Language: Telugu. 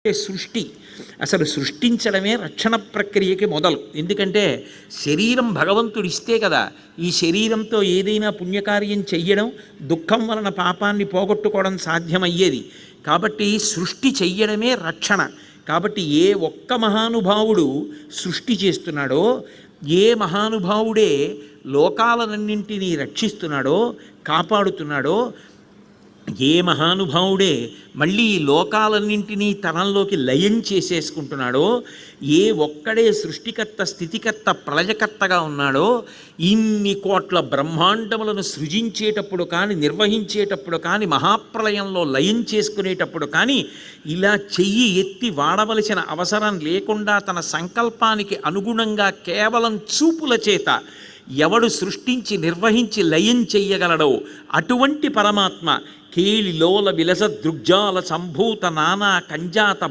సృష్టి అసలు సృష్టించడమే రక్షణ ప్రక్రియకి మొదలు. ఎందుకంటే శరీరం భగవంతుడు ఇస్తే కదా ఈ శరీరంతో ఏదైనా పుణ్యకార్యం చెయ్యడం, దుఃఖం వలన పాపాన్ని పోగొట్టుకోవడం సాధ్యమయ్యేది. కాబట్టి సృష్టి చెయ్యడమే రక్షణ. కాబట్టి ఏ ఒక్క మహానుభావుడు సృష్టి చేస్తున్నాడో, ఏ మహానుభావుడే లోకాలనన్నింటినీ రక్షిస్తున్నాడో, కాపాడుతున్నాడో, ఏ మహానుభావుడే మళ్ళీ ఈ లోకాలన్నింటినీ తనంలోకి లయం చేసేసుకుంటున్నాడో, ఏ ఒక్కడే సృష్టికర్త, స్థితికర్త, ప్రళయకర్తగా ఉన్నాడో, ఇన్ని కోట్ల బ్రహ్మాండములను సృజించేటప్పుడు కానీ, నిర్వహించేటప్పుడు కానీ, మహాప్రళయంలో లయం చేసుకునేటప్పుడు కానీ ఇలా చెయ్యి ఎత్తి వాడవలసిన అవసరం లేకుండా తన సంకల్పానికి అనుగుణంగా కేవలం చూపుల చేత ఎవడు సృష్టించి నిర్వహించి లయం చెయ్యగలడో అటువంటి పరమాత్మ కేళిలోల విలస దృగ్జాల సంభూత నానా కంజాత